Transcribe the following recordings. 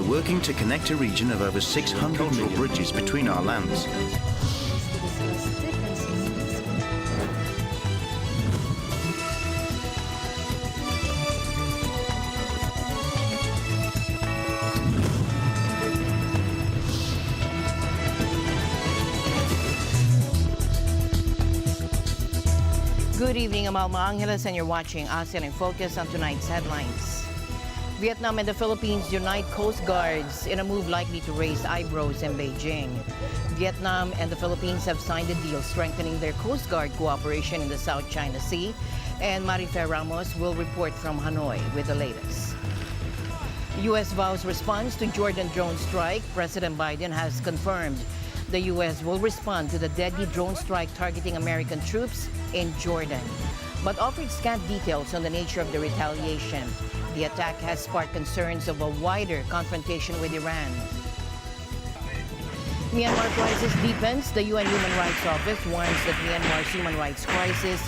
working to connect a region of over 600 million bridges between our lands. Good evening, I'm Alma Angeles, and you're watching ASEAN in Focus on tonight's headlines. Vietnam and the Philippines unite coast guards in a move likely to raise eyebrows in Beijing. Vietnam and the Philippines have signed a deal strengthening their coast guard cooperation in the South China Sea, and Marife Ramos will report from Hanoi with the latest. U.S. vows response to Jordan drone strike. President Biden has confirmed the U.S. will respond to the deadly drone strike targeting American troops in Jordan, but offered scant details on the nature of the retaliation. The attack has sparked concerns of a wider confrontation with Iran. Myanmar crisis deepens. The UN Human Rights Office warns that Myanmar's human rights crisis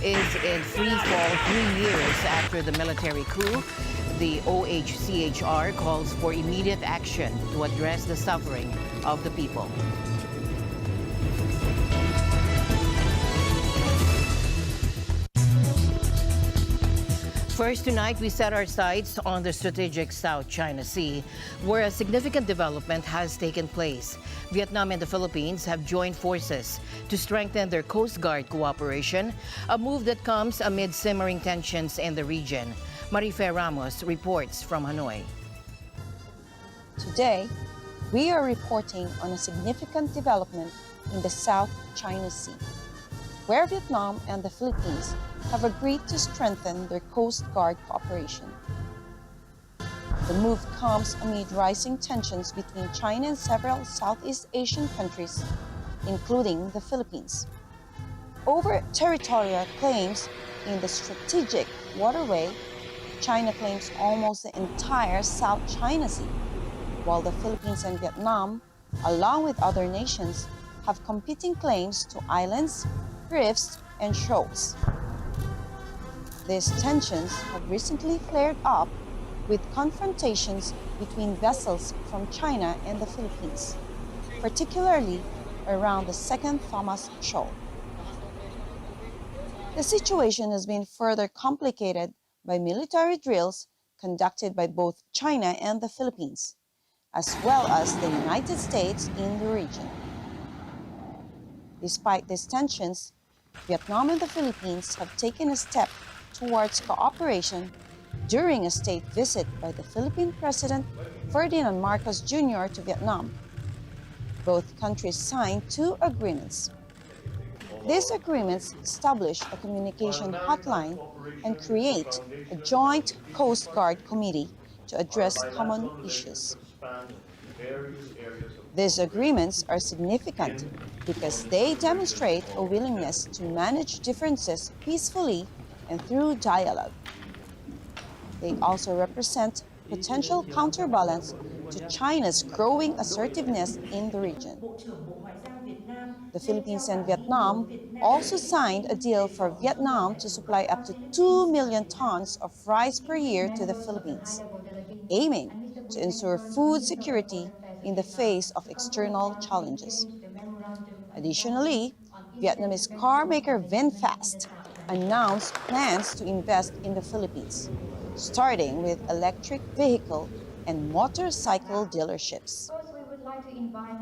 is in free fall 3 years after the military coup. The OHCHR calls for immediate action to address the suffering of the people. First, tonight, we set our sights on the strategic South China Sea, where a significant development has taken place. Vietnam and the Philippines have joined forces to strengthen their Coast Guard cooperation, a move that comes amid simmering tensions in the region. Marife Ramos reports from Hanoi. Today, we are reporting on a significant development in the South China Sea, where Vietnam and the Philippines have agreed to strengthen their Coast Guard cooperation. The move comes amid rising tensions between China and several Southeast Asian countries, including the Philippines, over territorial claims in the strategic waterway. China claims almost the entire South China Sea, while the Philippines and Vietnam, along with other nations, have competing claims to islands, reefs, and shoals. These tensions have recently flared up with confrontations between vessels from China and the Philippines, particularly around the Second Thomas Shoal. The situation has been further complicated by military drills conducted by both China and the Philippines, as well as the United States in the region. Despite these tensions, Vietnam and the Philippines have taken a step towards cooperation during a state visit by the Philippine President Ferdinand Marcos Jr. to Vietnam. Both countries signed 2 agreements. These agreements establish a communication hotline and create a joint Coast Guard committee to address common issues. These agreements are significant because they demonstrate a willingness to manage differences peacefully and through dialogue. They also represent potential counterbalance to China's growing assertiveness in the region. The Philippines and Vietnam also signed a deal for Vietnam to supply up to 2 million tons of rice per year to the Philippines, aiming to ensure food security in the face of external challenges. Additionally, Vietnamese car maker VinFast announced plans to invest in the Philippines, starting with electric vehicle and motorcycle dealerships.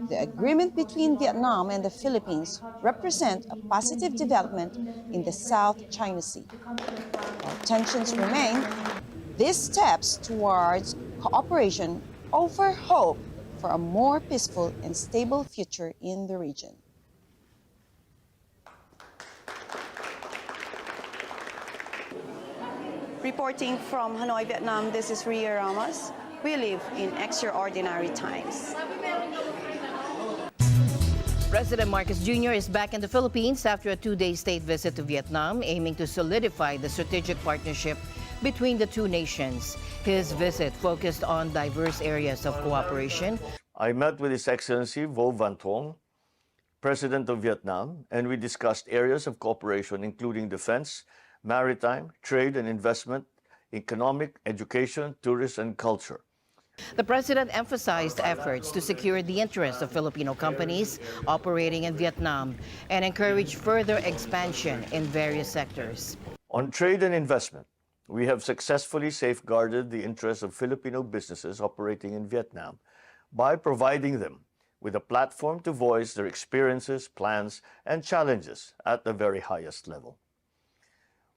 The agreement between Vietnam and the Philippines represent a positive development in the South China Sea. While tensions remain, these steps towards cooperation offer hope for a more peaceful and stable future in the region. Reporting from Hanoi, Vietnam, this is Ria Ramos. We live in extraordinary times. President Marcos Jr. is back in the Philippines after a 2-day state visit to Vietnam, aiming to solidify the strategic partnership between the two nations. His visit focused on diverse areas of cooperation. I met with His Excellency Vo Van Thong, President of Vietnam, and we discussed areas of cooperation including defense, maritime, trade and investment, economic, education, tourism, and culture. The president emphasized efforts to secure the interests of Filipino companies operating in Vietnam and encourage further expansion in various sectors. On trade and investment, we have successfully safeguarded the interests of Filipino businesses operating in Vietnam by providing them with a platform to voice their experiences, plans, and challenges at the very highest level.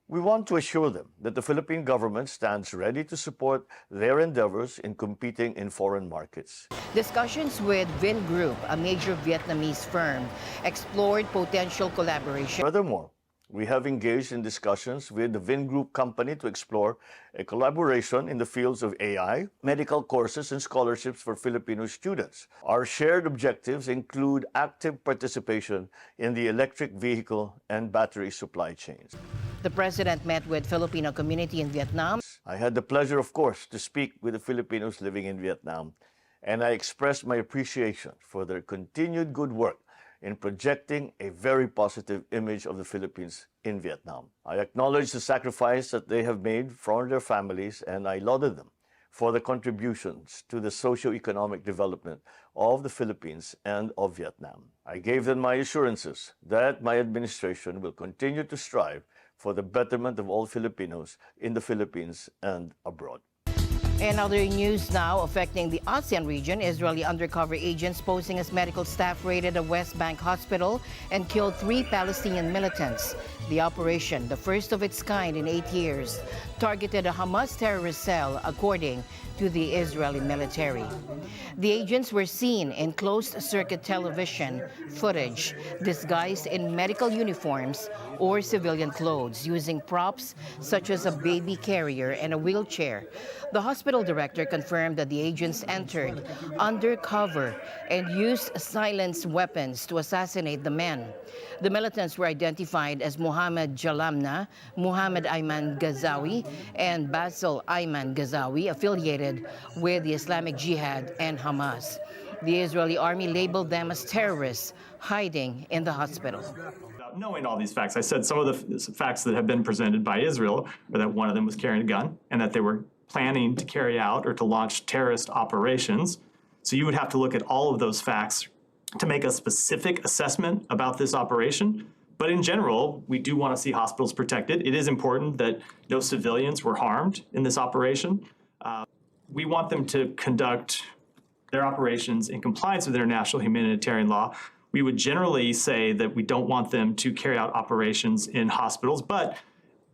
We want to assure them that the Philippine government stands ready to support their endeavors in competing in foreign markets. Discussions with Vingroup, a major Vietnamese firm, explored potential collaboration. Furthermore, we have engaged in discussions with the Vingroup company to explore a collaboration in the fields of AI, medical courses, and scholarships for Filipino students. Our shared objectives include active participation in the electric vehicle and battery supply chains. The president met with Filipino community in Vietnam. I had the pleasure, of course, to speak with the Filipinos living in Vietnam, and I expressed my appreciation for their continued good work in projecting a very positive image of the Philippines in Vietnam. I acknowledge the sacrifice that they have made for their families, and I lauded them for the contributions to the socio-economic development of the Philippines and of Vietnam. I gave them my assurances that my administration will continue to strive for the betterment of all Filipinos in the Philippines and abroad. In other news now affecting the ASEAN region, Israeli undercover agents posing as medical staff raided a West Bank hospital and killed 3 Palestinian militants. The operation, the first of its kind in 8 years, targeted a Hamas terrorist cell, according to the Israeli military. The agents were seen in closed-circuit television footage, disguised in medical uniforms or civilian clothes, using props such as a baby carrier and a wheelchair. The hospital director confirmed that the agents entered undercover and used silenced weapons to assassinate the men. The militants were identified as Mohammed Jalamna, Muhammad Ayman Ghazawi, and Basil Ayman Ghazawi, affiliated with the Islamic Jihad and Hamas. The Israeli army labeled them as terrorists hiding in the hospital. Knowing all these facts, I said some of the facts that have been presented by Israel are that one of them was carrying a gun and that they were planning to carry out or to launch terrorist operations. So you would have to look at all of those facts to make a specific assessment about this operation. But in general, we do want to see hospitals protected. It is important that no civilians were harmed in this operation. We want them to conduct their operations in compliance with international humanitarian law. We would generally say that we don't want them to carry out operations in hospitals, but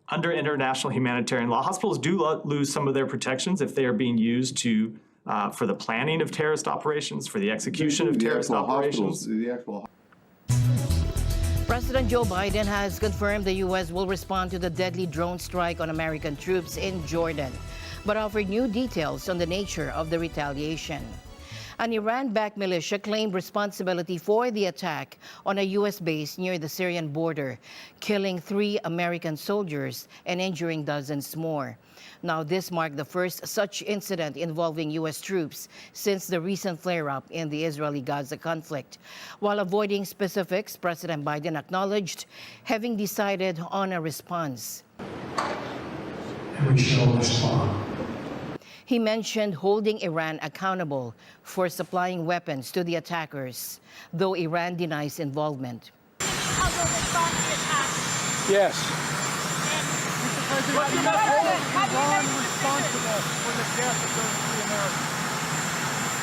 under international humanitarian law, hospitals do lose some of their protections if they are being used to for the planning of terrorist operations, for the execution of terrorist operations. President Joe Biden has confirmed the U.S. will respond to the deadly drone strike on American troops in Jordan, but offered new details on the nature of the retaliation. An Iran-backed militia claimed responsibility for the attack on a U.S. base near the Syrian border, killing 3 American soldiers and injuring dozens more. Now, this marked the first such incident involving U.S. troops since the recent flare-up in the Israeli-Gaza conflict. While avoiding specifics, President Biden acknowledged having decided on a response. And we shall respond. He mentioned holding Iran accountable for supplying weapons to the attackers, though Iran denies involvement. How will respond to the attack? Yes. Mr. President, Iran responsible for the death of those 3 Americans?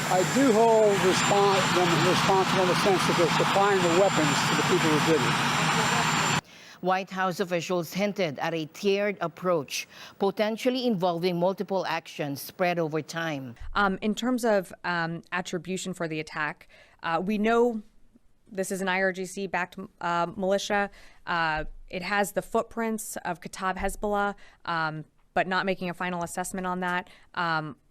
I do hold them responsible in the sense that they're supplying the weapons to the people who did it. White House officials hinted at a tiered approach, potentially involving multiple actions spread over time. In terms of attribution for the attack, we know this is an IRGC-backed militia. It has the footprints of Kataib Hezbollah, but not making a final assessment on that.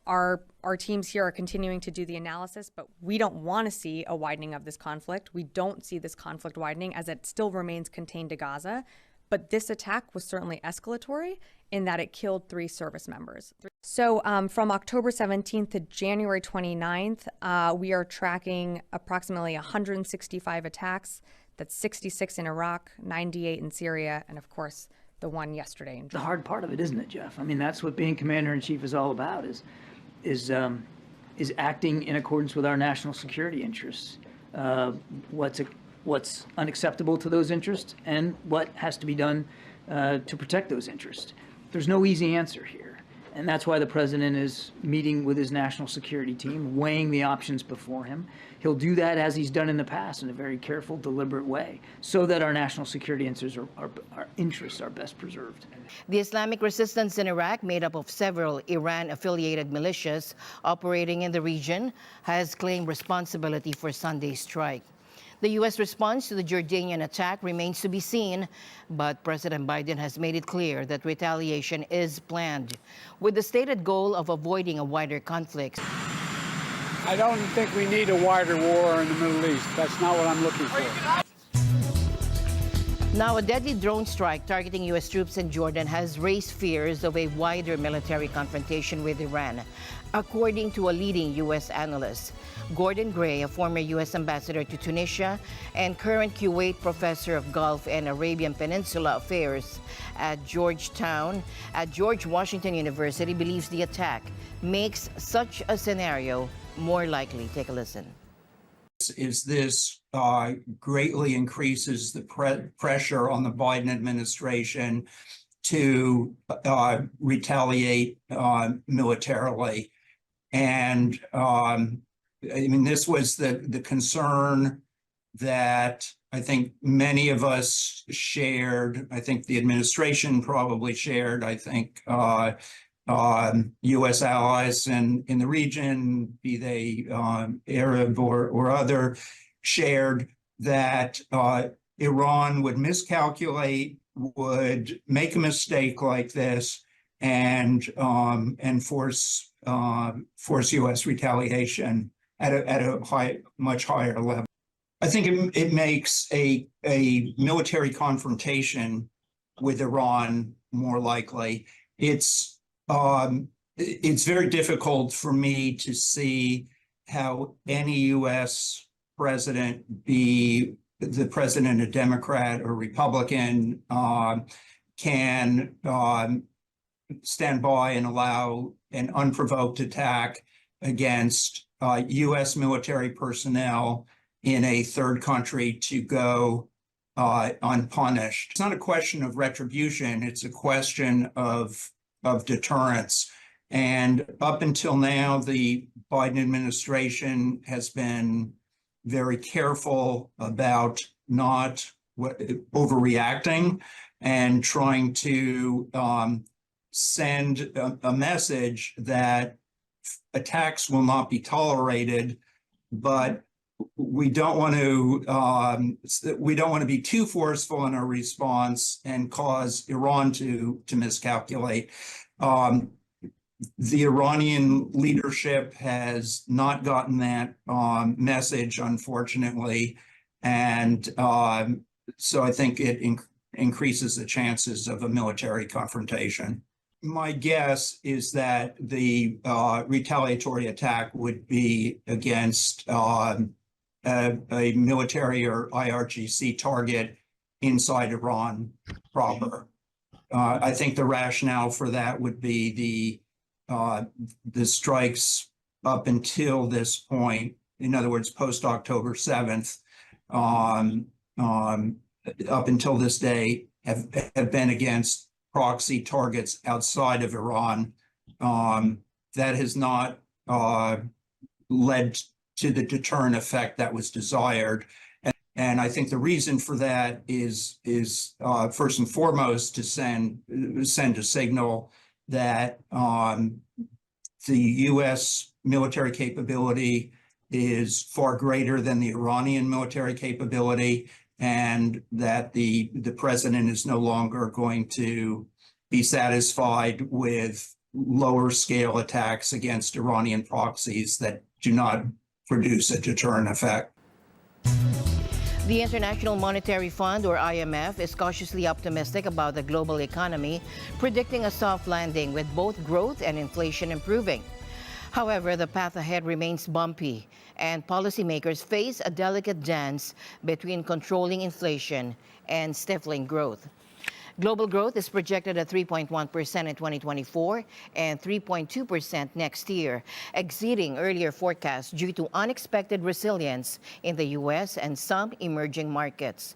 Our teams here are continuing to do the analysis, but we don't want to see a widening of this conflict. We don't see this conflict widening as it still remains contained to Gaza. But this attack was certainly escalatory in that it killed 3 service members. So from October 17th to January 29th, we are tracking approximately 165 attacks. That's 66 in Iraq, 98 in Syria, and of course, the one yesterday in Jordan. The hard part of it, isn't it, Jeff? I mean, that's what being commander-in-chief is all about, is is acting in accordance with our national security interests. What's unacceptable to those interests and what has to be done to protect those interests. There's no easy answer here. And that's why the president is meeting with his national security team, weighing the options before him. He'll do that as he's done in the past in a very careful, deliberate way so that our national security interests are best preserved. The Islamic resistance in Iraq, made up of several Iran-affiliated militias operating in the region, has claimed responsibility for Sunday's strike. The U.S. response to the Jordanian attack remains to be seen, but President Biden has made it clear that retaliation is planned, with the stated goal of avoiding a wider conflict. I don't think we need a wider war in the Middle East. That's not what I'm looking for. Now, a deadly drone strike targeting U.S. troops in Jordan has raised fears of a wider military confrontation with Iran, according to a leading U.S. analyst. Gordon Gray, a former U.S. ambassador to Tunisia and current Kuwait professor of Gulf and Arabian Peninsula affairs at George Washington University, believes the attack makes such a scenario more likely. Take a listen. This greatly increases the pressure on the Biden administration to retaliate militarily. And I mean, this was the concern that I think many of us shared. I think the administration probably shared. I think U.S. allies in the region, be they Arab or other, shared that Iran would miscalculate, would make a mistake like this, and force U.S. retaliation at a much higher level. I think it makes a military confrontation with Iran more likely. It's very difficult for me to see how any U.S. president, be the president a Democrat or Republican, can stand by and allow an unprovoked attack against U.S. military personnel in a third country to go unpunished. It's not a question of retribution. It's a question of deterrence. And up until now, the Biden administration has been very careful about not overreacting and trying to send a message that attacks will not be tolerated, but we don't want to be too forceful in our response and cause Iran to miscalculate. The Iranian leadership has not gotten that message, unfortunately, and so I think it increases the chances of a military confrontation. My guess is that the retaliatory attack would be against a military or IRGC target inside Iran proper. I think the rationale for that would be the strikes up until this point, in other words, post October 7th, up until this day, have been against proxy targets outside of Iran. That has not led to the deterrent effect that was desired. And I think the reason for that is first and foremost to send a signal that the U.S. military capability is far greater than the Iranian military capability, and that the president is no longer going to be satisfied with lower scale attacks against Iranian proxies that do not produce a deterrent effect. The International Monetary Fund, or IMF, is cautiously optimistic about the global economy, predicting a soft landing with both growth and inflation improving. However, the path ahead remains bumpy, and policymakers face a delicate dance between controlling inflation and stifling growth. Global growth is projected at 3.1% in 2024 and 3.2% next year, exceeding earlier forecasts due to unexpected resilience in the U.S. and some emerging markets.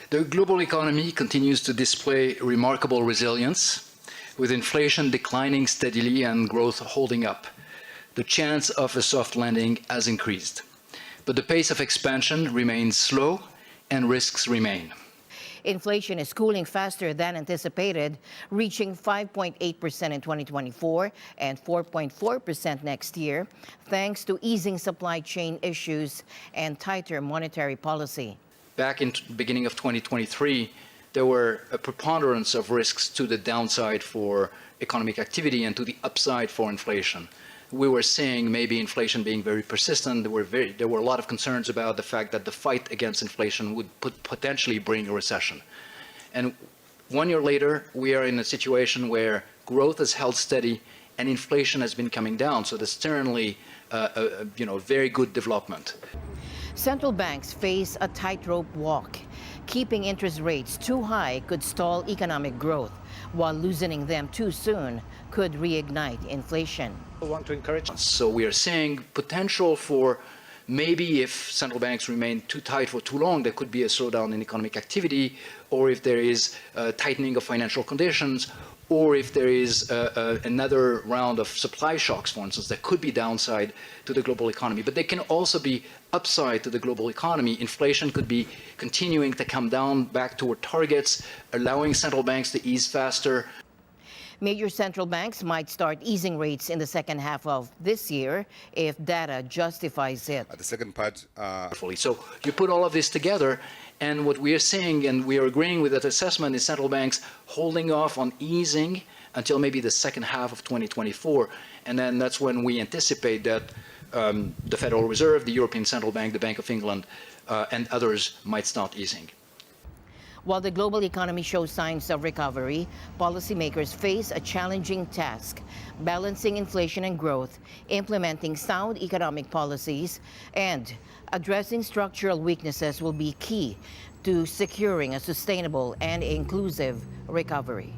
The global economy continues to display remarkable resilience, with inflation declining steadily and growth holding up. The chance of a soft landing has increased, but the pace of expansion remains slow and risks remain. Inflation is cooling faster than anticipated, reaching 5.8% in 2024 and 4.4% next year, thanks to easing supply chain issues and tighter monetary policy. Back in the beginning of 2023, there were a preponderance of risks to the downside for economic activity and to the upside for inflation. We were seeing maybe inflation being very persistent. There were a lot of concerns about the fact that the fight against inflation would potentially bring a recession. And 1 year later, we are in a situation where growth has held steady and inflation has been coming down. So that's certainly a very good development. Central banks face a tightrope walk. Keeping interest rates too high could stall economic growth, while loosening them too soon could reignite inflation. So we are seeing potential for maybe if central banks remain too tight for too long, there could be a slowdown in economic activity, or if there is a tightening of financial conditions, or if there is another round of supply shocks, for instance, there could be downside to the global economy. But there can also be upside to the global economy. Inflation could be continuing to come down back toward targets, allowing central banks to ease faster. Major central banks might start easing rates in the second half of this year if data justifies it. The second part. So you put all of this together, and what we are seeing, and we are agreeing with that assessment, is central banks holding off on easing until maybe the second half of 2024. And then that's when we anticipate that the Federal Reserve, the European Central Bank, the Bank of England, and others might start easing. While the global economy shows signs of recovery, policymakers face a challenging task: balancing inflation and growth, implementing sound economic policies, and addressing structural weaknesses will be key to securing a sustainable and inclusive recovery.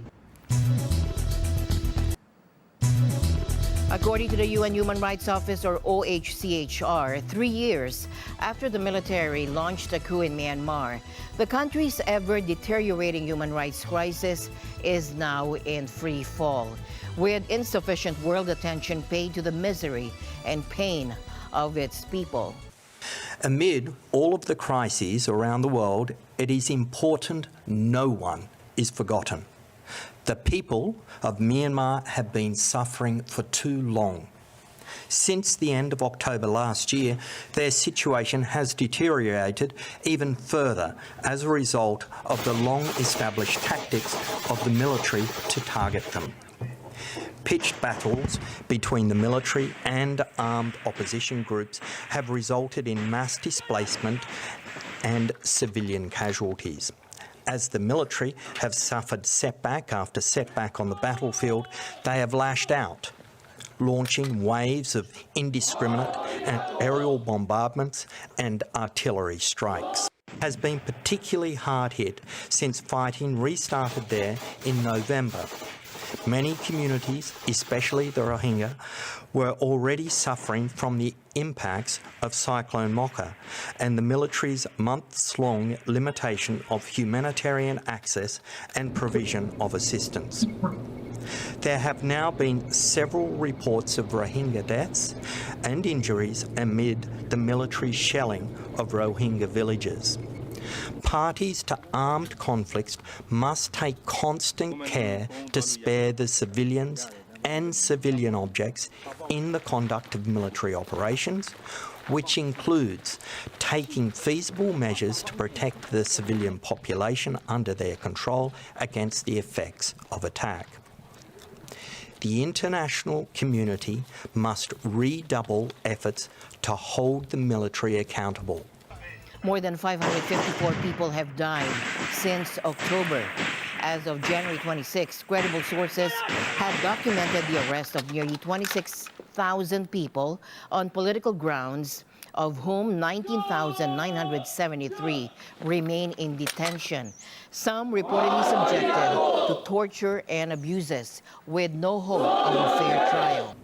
According to the UN Human Rights Office, or OHCHR, 3 years after the military launched a coup in Myanmar, the country's ever-deteriorating human rights crisis is now in free fall, with insufficient world attention paid to the misery and pain of its people. Amid all of the crises around the world, it is important no one is forgotten. The people of Myanmar have been suffering for too long. Since the end of October last year, their situation has deteriorated even further as a result of the long-established tactics of the military to target them. Pitched battles between the military and armed opposition groups have resulted in mass displacement and civilian casualties. As the military have suffered setback after setback on the battlefield, they have lashed out, launching waves of indiscriminate and aerial bombardments and artillery strikes. It has been particularly hard hit since fighting restarted there in November. Many communities, especially the Rohingya, were already suffering from the impacts of Cyclone Mocha and the military's months-long limitation of humanitarian access and provision of assistance. There have now been several reports of Rohingya deaths and injuries amid the military shelling of Rohingya villages. Parties to armed conflicts must take constant care to spare the civilians and civilian objects in the conduct of military operations, which includes taking feasible measures to protect the civilian population under their control against the effects of attack. The international community must redouble efforts to hold the military accountable. More than 554 people have died since October. As of January 26, credible sources had documented the arrest of nearly 26 100,000 people on political grounds, of whom 19,973 remain in detention, some reportedly subjected to torture and abuses, with no hope of a fair trial.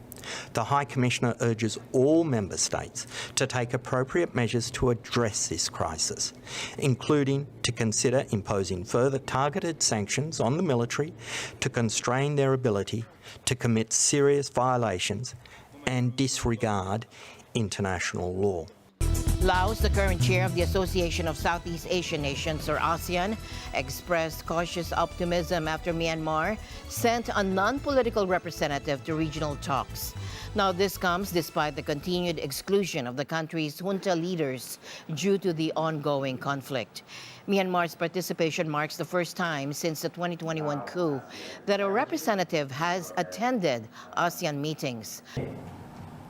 The High Commissioner urges all member states to take appropriate measures to address this crisis, including to consider imposing further targeted sanctions on the military to constrain their ability to commit serious violations and disregard international law. Laos, the current chair of the Association of Southeast Asian Nations, or ASEAN, expressed cautious optimism after Myanmar sent a non-political representative to regional talks. Now, this comes despite the continued exclusion of the country's junta leaders due to the ongoing conflict. Myanmar's participation marks the first time since the 2021 coup that a representative has attended ASEAN meetings.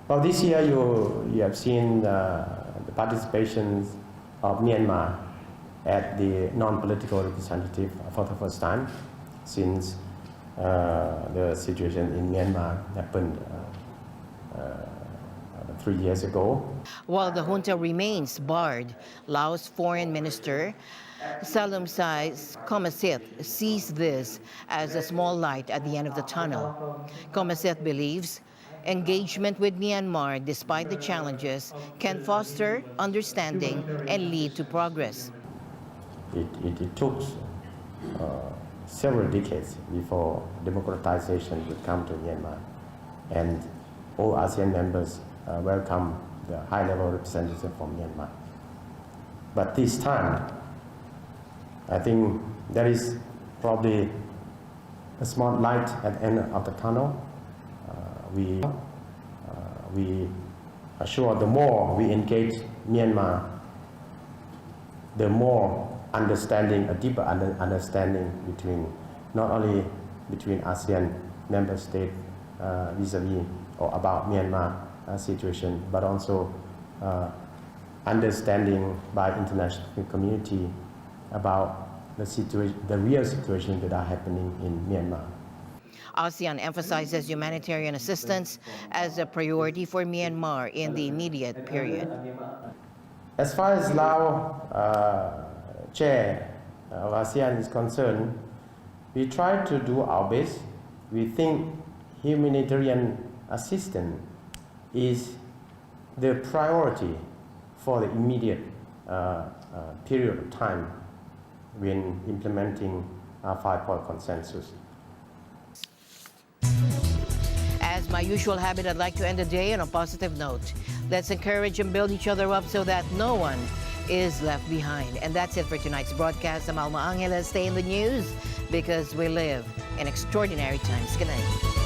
Well, this year you have seen the participation of Myanmar at the non-political representative for the first time since the situation in Myanmar happened 3 years ago. While the junta remains barred, Laos Foreign Minister Salumsai Komasith sees this as a small light at the end of the tunnel. Komasith believes engagement with Myanmar, despite the challenges, can foster understanding and lead to progress. It took several decades before democratization would come to Myanmar, and all ASEAN members welcome the high-level representative from Myanmar. But this time, I think there is probably a small light at the end of the tunnel. We are sure the more we engage Myanmar, the more understanding, a deeper understanding between, not only between ASEAN member states vis-a-vis or about Myanmar situation, but also understanding by international community about the real situation that are happening in Myanmar. ASEAN emphasizes humanitarian assistance as a priority for Myanmar in the immediate period. As far as Laos chair of ASEAN is concerned, we try to do our best. We think humanitarian assistance is the priority for the immediate period of time when implementing our 5-point consensus. As my usual habit, I'd like to end the day on a positive note. Let's encourage and build each other up so that no one is left behind. And that's it for tonight's broadcast. I'm Alma Angeles. Stay in the news because we live in extraordinary times. Good night.